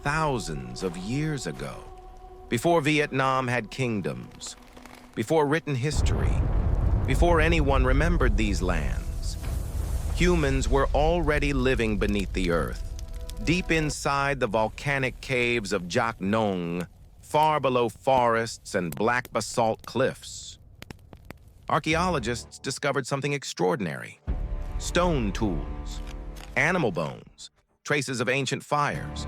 thousands of years ago, before Vietnam had kingdoms, before written history, before anyone remembered these lands. Humans were already living beneath the earth, deep inside the volcanic caves of Dak Nong, far below forests and black basalt cliffs. Archaeologists discovered something extraordinary: stone tools, animal bones, traces of ancient fires,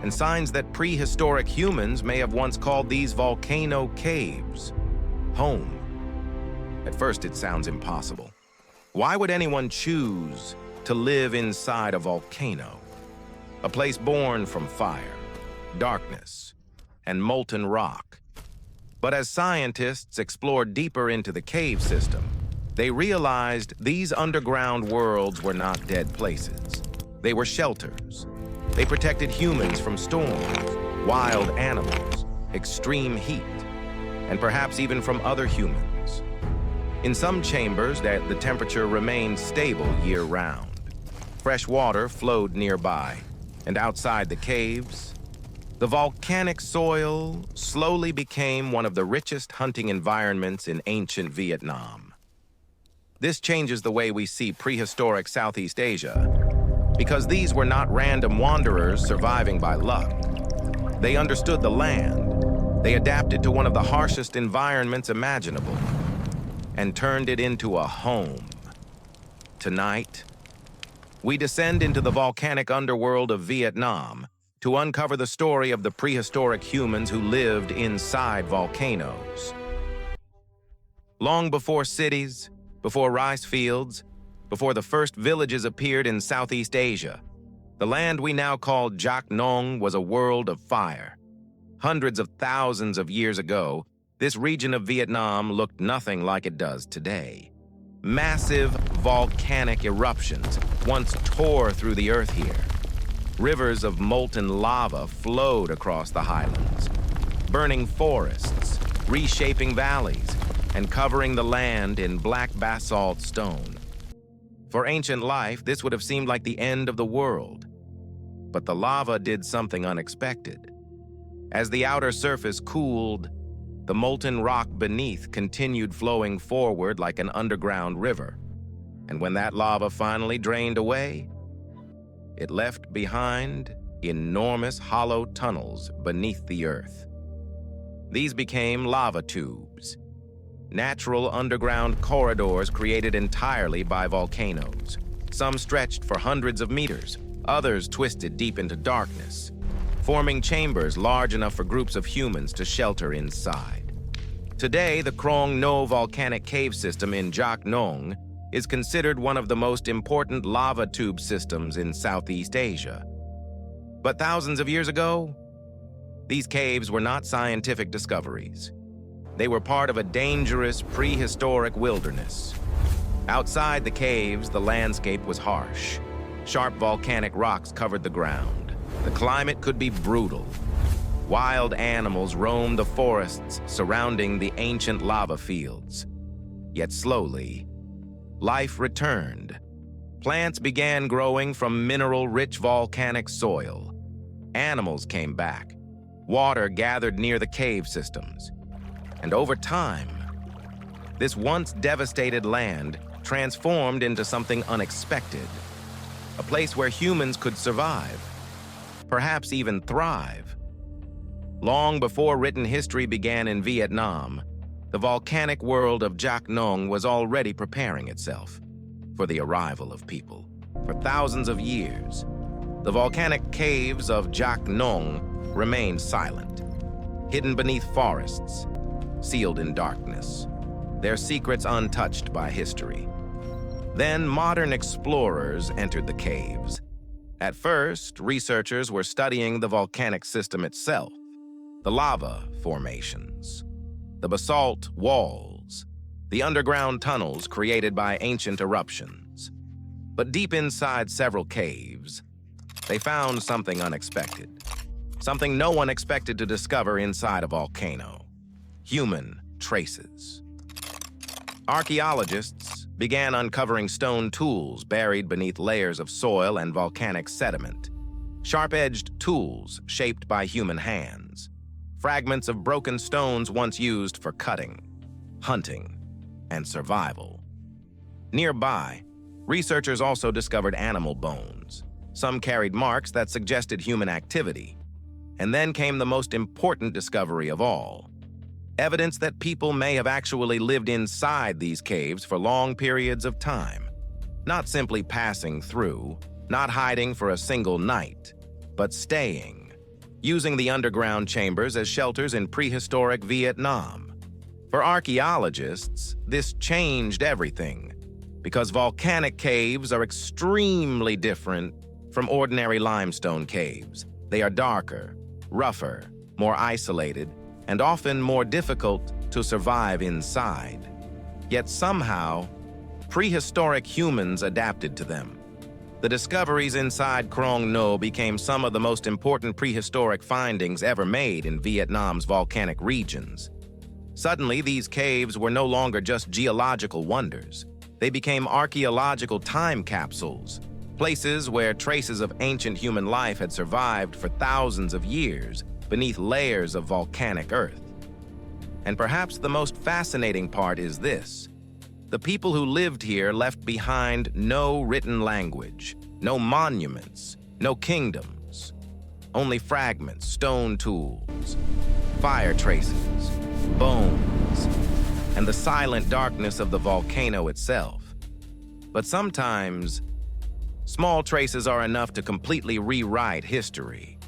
and signs that prehistoric humans may have once called these volcano caves home. At first, it sounds impossible. Why would anyone choose to live inside a volcano? A place born from fire, darkness, and molten rock. But as scientists explored deeper into the cave system, they realized these underground worlds were not dead places. They were shelters. They protected humans from storms, wild animals, extreme heat, and perhaps even from other humans. In some chambers, the temperature remained stable year-round. Fresh water flowed nearby, and outside the caves, the volcanic soil slowly became one of the richest hunting environments in ancient Vietnam. This changes the way we see prehistoric Southeast Asia, because these were not random wanderers surviving by luck. They understood the land. They adapted to one of the harshest environments imaginable and turned it into a home. Tonight, we descend into the volcanic underworld of Vietnam to uncover the story of the prehistoric humans who lived inside volcanoes. Long before cities, before rice fields, before the first villages appeared in Southeast Asia, the land we now call Dak Nong was a world of fire. Hundreds of thousands of years ago, this region of Vietnam looked nothing like it does today. Massive volcanic eruptions once tore through the earth here. Rivers of molten lava flowed across the highlands, burning forests, reshaping valleys, and covering the land in black basalt stone. For ancient life, this would have seemed like the end of the world. But the lava did something unexpected. As the outer surface cooled, the molten rock beneath continued flowing forward like an underground river. And when that lava finally drained away, it left behind enormous hollow tunnels beneath the earth. These became lava tubes, natural underground corridors created entirely by volcanoes. Some stretched for hundreds of meters, others twisted deep into darkness, forming chambers large enough for groups of humans to shelter inside. Today, the Krong No volcanic cave system in Dak Nong is considered one of the most important lava tube systems in Southeast Asia. But thousands of years ago, these caves were not scientific discoveries. They were part of a dangerous prehistoric wilderness. Outside the caves, the landscape was harsh. Sharp volcanic rocks covered the ground. The climate could be brutal. Wild animals roamed the forests surrounding the ancient lava fields. Yet slowly, life returned. Plants began growing from mineral-rich volcanic soil. Animals came back. Water gathered near the cave systems. And over time, this once devastated land transformed into something unexpected. A place where humans could survive, perhaps even thrive. Long before written history began in Vietnam, the volcanic world of Dak Nong was already preparing itself for the arrival of people. For thousands of years, the volcanic caves of Dak Nong remained silent, hidden beneath forests, sealed in darkness, their secrets untouched by history. Then modern explorers entered the caves. At first, researchers were studying the volcanic system itself, the lava formations, the basalt walls, the underground tunnels created by ancient eruptions. But deep inside several caves, they found something unexpected, something no one expected to discover inside a volcano: human traces. Archaeologists began uncovering stone tools buried beneath layers of soil and volcanic sediment. Sharp-edged tools shaped by human hands. Fragments of broken stones once used for cutting, hunting, and survival. Nearby, researchers also discovered animal bones. Some carried marks that suggested human activity. And then came the most important discovery of all: evidence that people may have actually lived inside these caves for long periods of time, not simply passing through, not hiding for a single night, but staying, using the underground chambers as shelters in prehistoric Vietnam. For archaeologists, this changed everything, because volcanic caves are extremely different from ordinary limestone caves. They are darker, rougher, more isolated, and often more difficult to survive inside. Yet somehow, prehistoric humans adapted to them. The discoveries inside Krong No became some of the most important prehistoric findings ever made in Vietnam's volcanic regions. Suddenly, these caves were no longer just geological wonders. They became archaeological time capsules, places where traces of ancient human life had survived for thousands of years beneath layers of volcanic earth. And perhaps the most fascinating part is this: the people who lived here left behind no written language, no monuments, no kingdoms, only fragments, stone tools, fire traces, bones, and the silent darkness of the volcano itself. But sometimes, small traces are enough to completely rewrite history.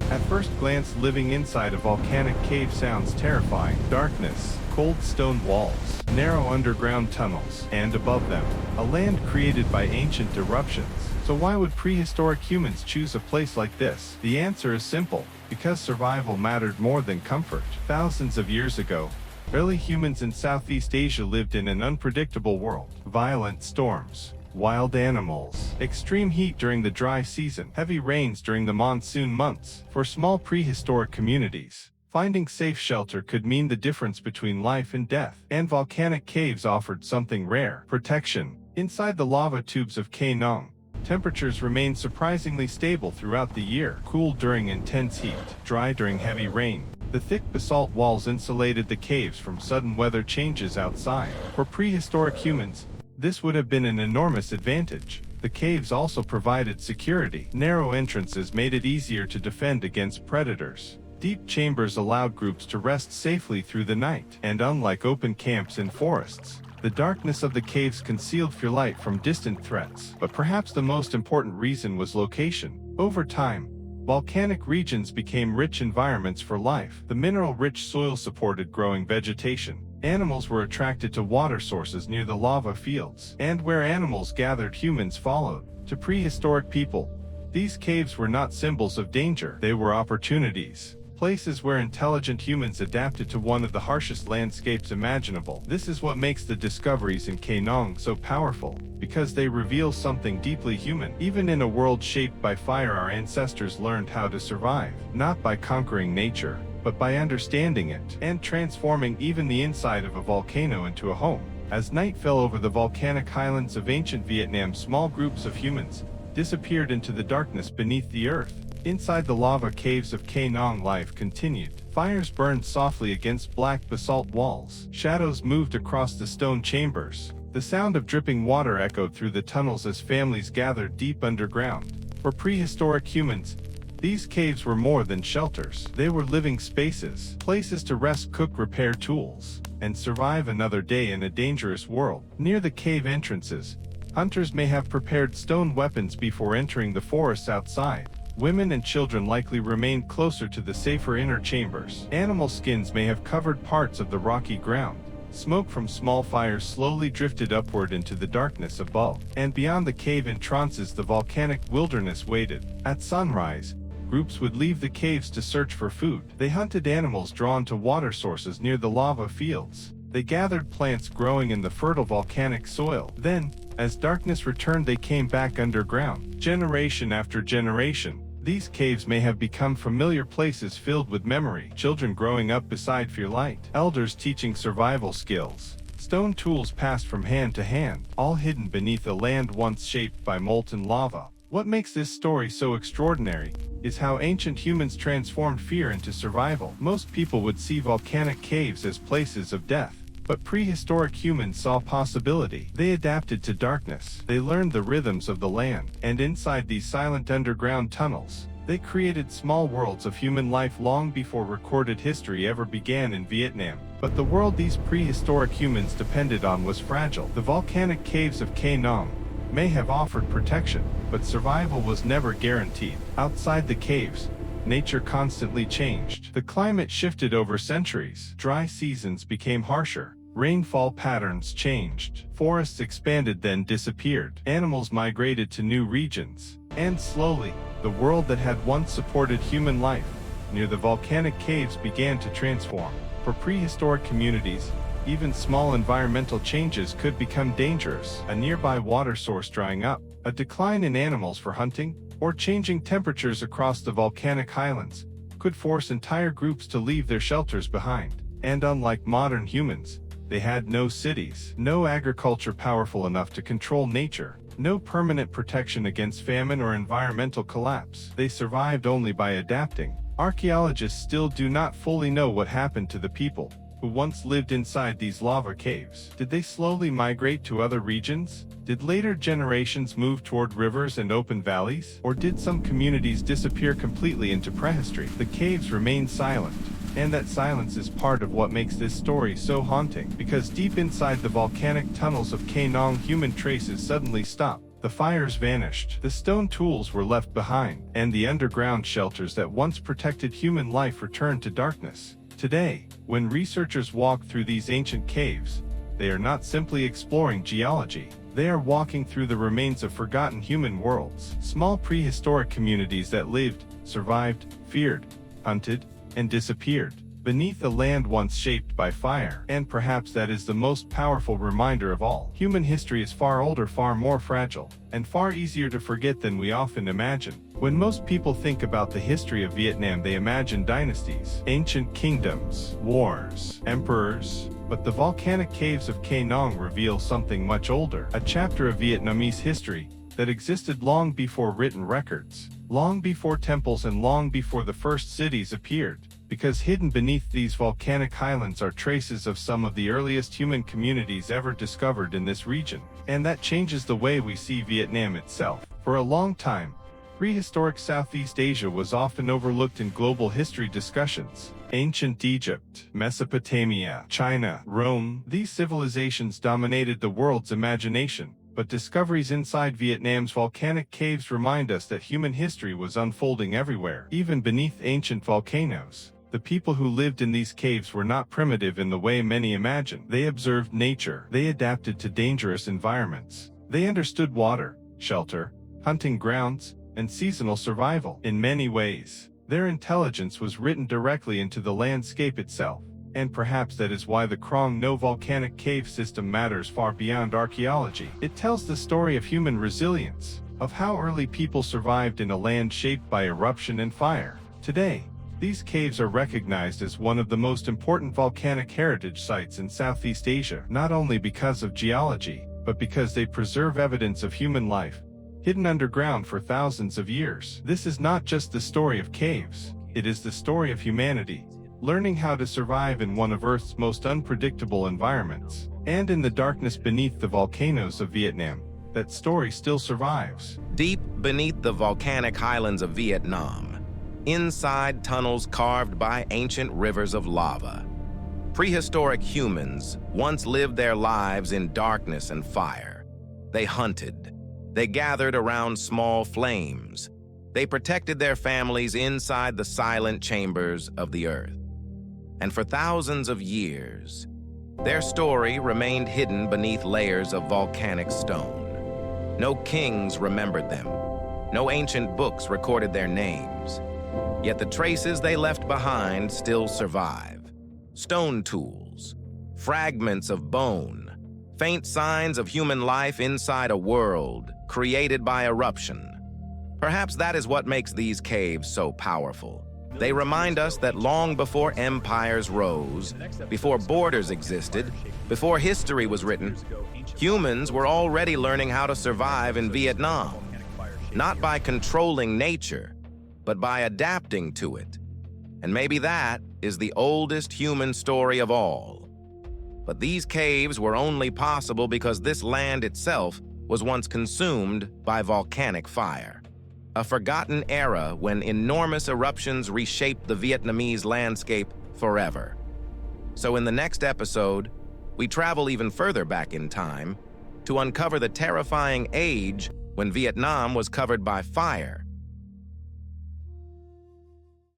At first glance, living inside a volcanic cave sounds terrifying. Darkness, cold stone walls, narrow underground tunnels, and above them, a land created by ancient eruptions. So why would prehistoric humans choose a place like this? The answer is simple: because survival mattered more than comfort. Thousands of years ago, early humans in Southeast Asia lived in an unpredictable world. Violent storms, wild animals, extreme heat during the dry season, heavy rains during the monsoon months. For small prehistoric communities, finding safe shelter could mean the difference between life and death. And volcanic caves offered something rare: protection. Inside the lava tubes of Dak Nong, temperatures remained surprisingly stable throughout the year, cool during intense heat, dry during heavy rain. The thick basalt walls insulated the caves from sudden weather changes outside. For prehistoric humans, this would have been an enormous advantage. The caves also provided security. Narrow entrances made it easier to defend against predators. Deep chambers allowed groups to rest safely through the night. And unlike open camps in forests, the darkness of the caves concealed fear light from distant threats. But perhaps the most important reason was location. Over time, volcanic regions became rich environments for life. The mineral-rich soil supported growing vegetation. Animals were attracted to water sources near the lava fields. And where animals gathered, humans followed. To prehistoric people, these caves were not symbols of danger. They were opportunities. Places where intelligent humans adapted to one of the harshest landscapes imaginable. This is what makes the discoveries in Dak Nong so powerful, because they reveal something deeply human. Even in a world shaped by fire, our ancestors learned how to survive, not by conquering nature, but by understanding it, and transforming even the inside of a volcano into a home. As night fell over the volcanic highlands of ancient Vietnam, small groups of humans disappeared into the darkness beneath the earth. Inside the lava caves of Dak Nong, life continued. Fires burned softly against black basalt walls. Shadows moved across the stone chambers. The sound of dripping water echoed through the tunnels as families gathered deep underground. For prehistoric humans, these caves were more than shelters. They were living spaces, places to rest, cook, repair tools, and survive another day in a dangerous world. Near the cave entrances, hunters may have prepared stone weapons before entering the forests outside. Women and children likely remained closer to the safer inner chambers. Animal skins may have covered parts of the rocky ground. Smoke from small fires slowly drifted upward into the darkness above. And beyond the cave entrances, the volcanic wilderness waited. At sunrise, groups would leave the caves to search for food. They hunted animals drawn to water sources near the lava fields. They gathered plants growing in the fertile volcanic soil. Then, as darkness returned, they came back underground. Generation after generation, these caves may have become familiar places filled with memory. Children growing up beside fear light, elders teaching survival skills, stone tools passed from hand to hand, all hidden beneath a land once shaped by molten lava. What makes this story so extraordinary is how ancient humans transformed fear into survival. Most people would see volcanic caves as places of death, but prehistoric humans saw possibility. They adapted to darkness. They learned the rhythms of the land, and inside these silent underground tunnels, they created small worlds of human life long before recorded history ever began in Vietnam. But the world these prehistoric humans depended on was fragile. The volcanic caves of Krong No may have offered protection, but survival was never guaranteed. Outside the caves, nature constantly changed. The climate shifted over centuries. Dry seasons became harsher. Rainfall patterns changed. Forests expanded then disappeared. Animals migrated to new regions. And slowly, the world that had once supported human life near the volcanic caves began to transform. For prehistoric communities, even small environmental changes could become dangerous. A nearby water source drying up, a decline in animals for hunting, or changing temperatures across the volcanic highlands could force entire groups to leave their shelters behind. And unlike modern humans, they had no cities, no agriculture powerful enough to control nature, no permanent protection against famine or environmental collapse. They survived only by adapting. Archaeologists still do not fully know what happened to the people who once lived inside these lava caves. Did they slowly migrate to other regions? Did later generations move toward rivers and open valleys? Or did some communities disappear completely into prehistory? The caves remain silent, and that silence is part of what makes this story so haunting. Because deep inside the volcanic tunnels of Krong No, human traces suddenly stopped. The fires vanished, the stone tools were left behind, and the underground shelters that once protected human life returned to darkness. Today, when researchers walk through these ancient caves, they are not simply exploring geology. They are walking through the remains of forgotten human worlds. Small prehistoric communities that lived, survived, feared, hunted, and disappeared beneath a land once shaped by fire. And perhaps that is the most powerful reminder of all. Human history is far older, far more fragile, and far easier to forget than we often imagine. When most people think about the history of Vietnam, they imagine dynasties, ancient kingdoms, wars, emperors. But the volcanic caves of Krong No reveal something much older, a chapter of Vietnamese history that existed long before written records, long before temples, and long before the first cities appeared. Because hidden beneath these volcanic highlands are traces of some of the earliest human communities ever discovered in this region. And that changes the way we see Vietnam itself. For a long time, prehistoric Southeast Asia was often overlooked in global history discussions. Ancient Egypt, Mesopotamia, China, Rome, these civilizations dominated the world's imagination. But discoveries inside Vietnam's volcanic caves remind us that human history was unfolding everywhere, even beneath ancient volcanoes. The people who lived in these caves were not primitive in the way many imagine. They observed nature. They adapted to dangerous environments. They understood water, shelter, hunting grounds, and seasonal survival. In many ways, their intelligence was written directly into the landscape itself. And perhaps that is why the Krong No volcanic cave system matters far beyond archaeology. It tells the story of human resilience, of how early people survived in a land shaped by eruption and fire. Today, these caves are recognized as one of the most important volcanic heritage sites in Southeast Asia, not only because of geology, but because they preserve evidence of human life, hidden underground for thousands of years. This is not just the story of caves, it is the story of humanity, learning how to survive in one of Earth's most unpredictable environments. And in the darkness beneath the volcanoes of Vietnam, that story still survives. Deep beneath the volcanic highlands of Vietnam, inside tunnels carved by ancient rivers of lava, prehistoric humans once lived their lives in darkness and fire. They hunted. They gathered around small flames. They protected their families inside the silent chambers of the earth. And for thousands of years, their story remained hidden beneath layers of volcanic stone. No kings remembered them. No ancient books recorded their names. Yet the traces they left behind still survive. Stone tools, fragments of bone, faint signs of human life inside a world created by eruption. Perhaps that is what makes these caves so powerful. They remind us that long before empires rose, before borders existed, before history was written, humans were already learning how to survive in Vietnam. not by controlling nature, but by adapting to it. And maybe that is the oldest human story of all. But these caves were only possible because this land itself was once consumed by volcanic fire. A forgotten era when enormous eruptions reshaped the Vietnamese landscape forever. So in the next episode, we travel even further back in time to uncover the terrifying age when Vietnam was covered by fire